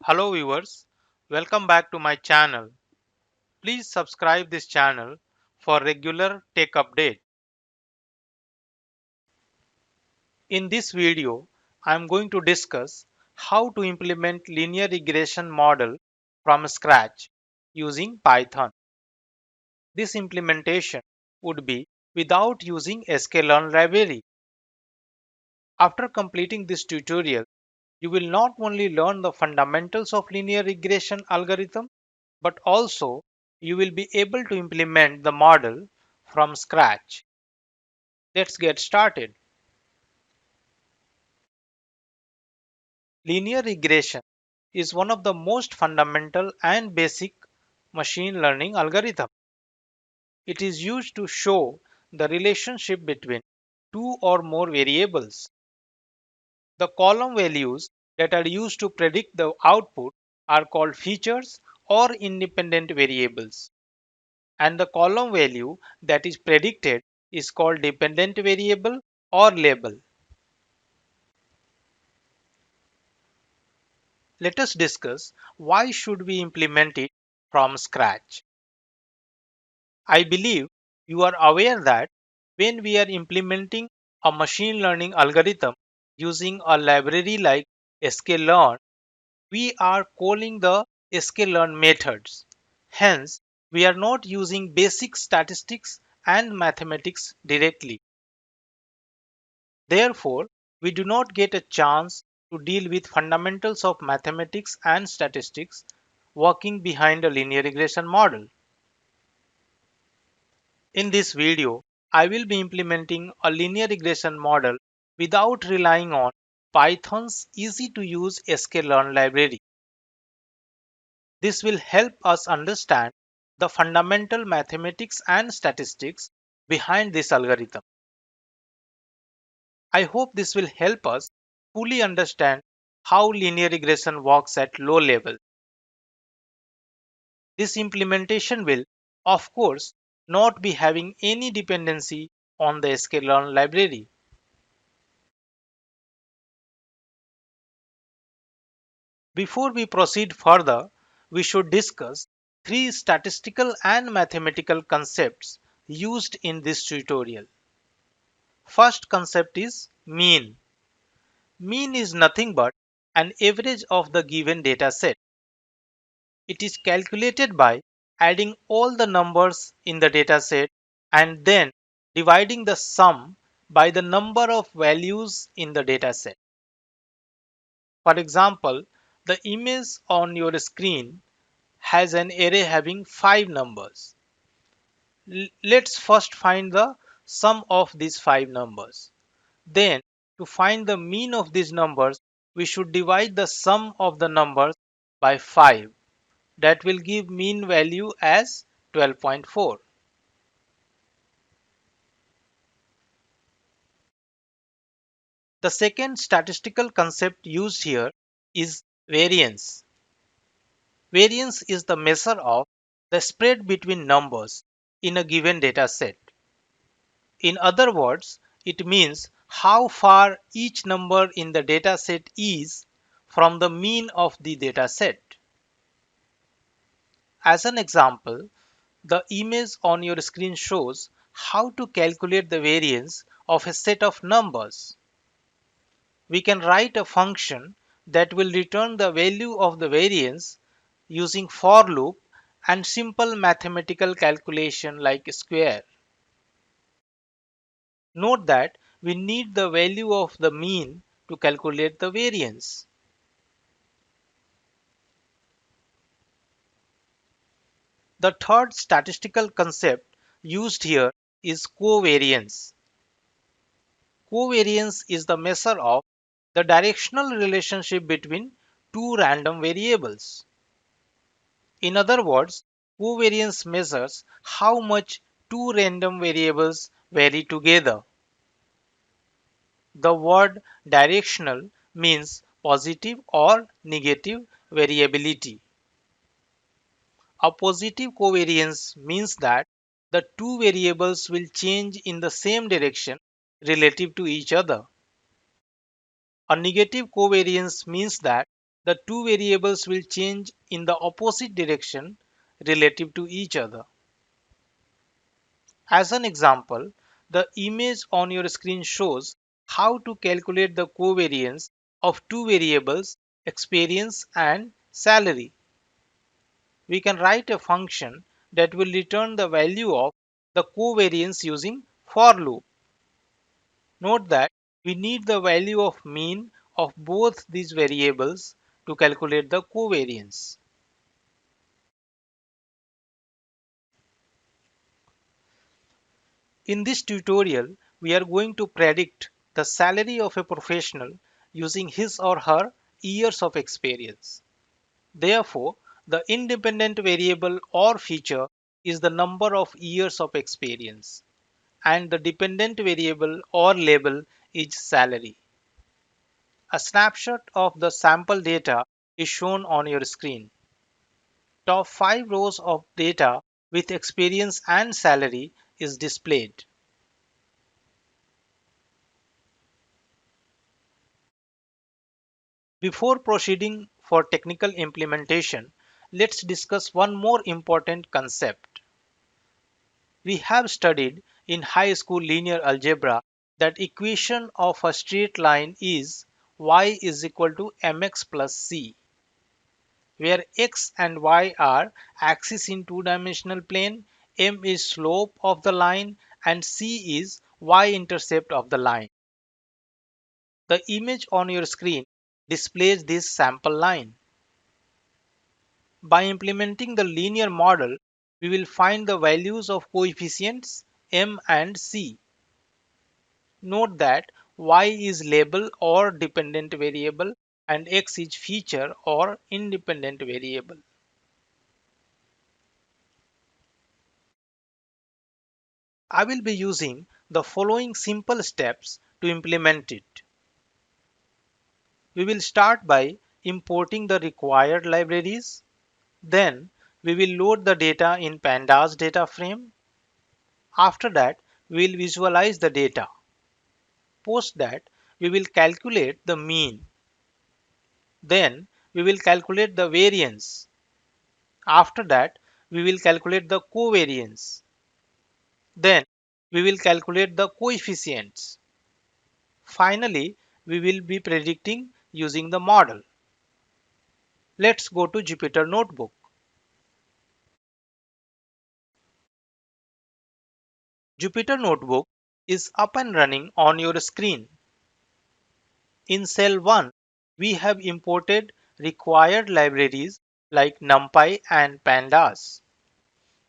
Hello viewers, welcome back to my channel. Please subscribe this channel for regular tech update. In this video, I am going to discuss how to implement linear regression model from scratch using Python. This implementation would be without using sklearn library. After completing this tutorial, you will not only learn the fundamentals of linear regression algorithm, but also you will be able to implement the model from scratch. Let's get started. Linear regression is one of the most fundamental and basic machine learning algorithm. It is used to show the relationship between two or more variables. The column values that are used to predict the output are called features or independent variables, and the column value that is predicted is called dependent variable or label. Let us discuss why should we implement it from scratch. I believe you are aware that when we are implementing a machine learning algorithm using a library like sklearn, we are calling the sklearn methods. Hence, we are not using basic statistics and mathematics directly. Therefore, we do not get a chance to deal with fundamentals of mathematics and statistics working behind a linear regression model. In this video, I will be implementing a linear regression model without relying on Python's easy to use sklearn library. This will help us understand the fundamental mathematics and statistics behind this algorithm. I hope this will help us fully understand how linear regression works at low level. This implementation will, of course, not be having any dependency on the sklearn library. Before we proceed further, we should discuss three statistical and mathematical concepts used in this tutorial. First concept is mean. Mean is nothing but an average of the given data set. It is calculated by adding all the numbers in the dataset and then dividing the sum by the number of values in the dataset. For example, the image on your screen has an array having 5 numbers. Let's first find the sum of these 5 numbers. Then, to find the mean of these numbers, we should divide the sum of the numbers by 5. That will give mean value as 12.4. The second statistical concept used here is variance. Variance is the measure of the spread between numbers in a given data set. In other words, it means how far each number in the data set is from the mean of the data set. As an example, the image on your screen shows how to calculate the variance of a set of numbers. We can write a function that will return the value of the variance using for loop and simple mathematical calculation like square. Note that we need the value of the mean to calculate the variance. The third statistical concept used here is covariance. Covariance is the measure of the directional relationship between two random variables. In other words, covariance measures how much two random variables vary together. The word directional means positive or negative variability. A positive covariance means that the two variables will change in the same direction relative to each other. A negative covariance means that the two variables will change in the opposite direction relative to each other. As an example, the image on your screen shows how to calculate the covariance of two variables, experience and salary. We can write a function that will return the value of the covariance using for loop. Note that we need the value of mean of both these variables to calculate the covariance. In this tutorial, we are going to predict the salary of a professional using his or her years of experience. Therefore, the independent variable or feature is the number of years of experience, and the dependent variable or label is salary. A snapshot of the sample data is shown on your screen. Top 5 rows of data with experience and salary is displayed. Before proceeding for technical implementation, let's discuss one more important concept. We have studied in high school linear algebra that equation of a straight line is y is equal to mx plus c, where x and y are axes in two-dimensional plane, m is slope of the line, and c is y-intercept of the line. The image on your screen displays this sample line. By implementing the linear model, we will find the values of coefficients m and c. Note that y is label or dependent variable and x is feature or independent variable. I will be using the following simple steps to implement it. We will start by importing the required libraries. Then we will load the data in pandas data frame. After that, we will visualize the data. Post that, we will calculate the mean. Then we will calculate the variance. After that, we will calculate the covariance. Then we will calculate the coefficients. Finally, we will be predicting using the model. Let's go to Jupyter Notebook. Jupyter Notebook is up and running on your screen. In cell 1, we have imported required libraries like NumPy and Pandas.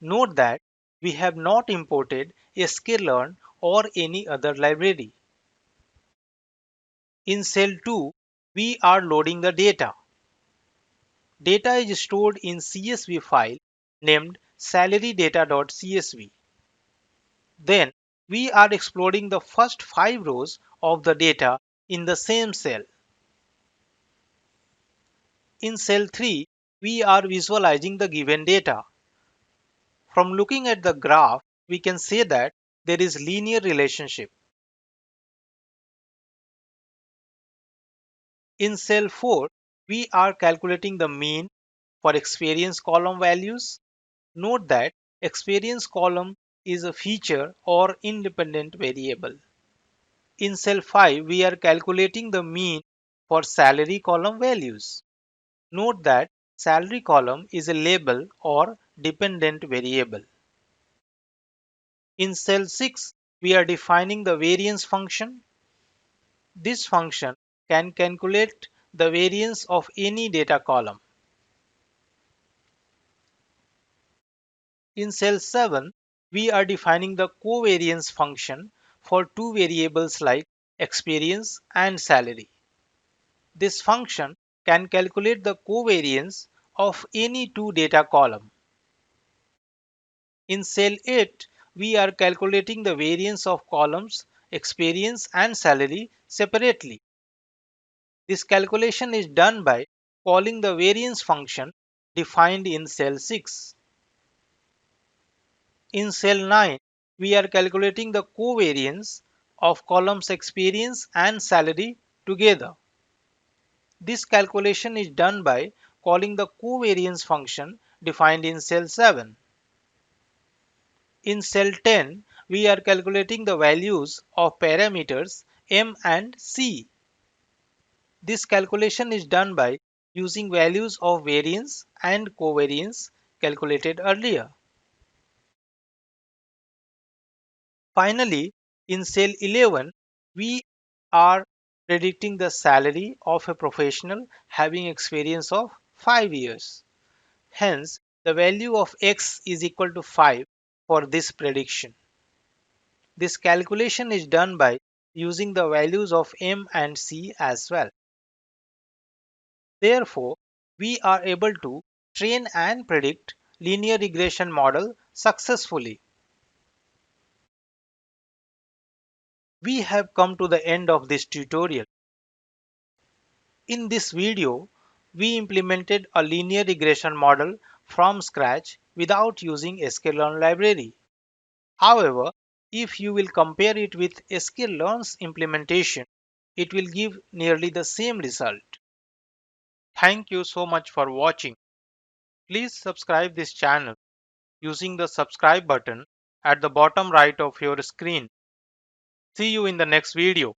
Note that we have not imported sklearn or any other library. In cell 2, we are loading the data. Data is stored in CSV file named salary_data.csv. Then we are exploring the first 5 rows of the data in the same cell. In cell 3, we are visualizing the given data. From looking at the graph, we can say that there is linear relationship. In cell 4, we are calculating the mean for experience column values. Note that experience column is a feature or independent variable. In cell 5, we are calculating the mean for salary column values. Note that salary column is a label or dependent variable. In cell 6, we are defining the variance function. This function can calculate the variance of any data column. In cell 7, we are defining the covariance function for two variables like experience and salary. This function can calculate the covariance of any two data column. In cell 8, we are calculating the variance of columns experience and salary separately. This calculation is done by calling the variance function defined in cell 6. In cell 9, we are calculating the covariance of columns experience and salary together. This calculation is done by calling the covariance function defined in cell 7. In cell 10, we are calculating the values of parameters m and c. This calculation is done by using values of variance and covariance calculated earlier. Finally, in cell 11, we are predicting the salary of a professional having experience of 5 years. Hence, the value of x is equal to 5 for this prediction. This calculation is done by using the values of m and c as well. Therefore, we are able to train and predict linear regression model successfully. We have come to the end of this tutorial. In this video, we implemented a linear regression model from scratch without using sklearn library. However, if you will compare it with sklearn's implementation, it will give nearly the same result. Thank you so much for watching. Please subscribe this channel using the subscribe button at the bottom right of your screen. See you in the next video.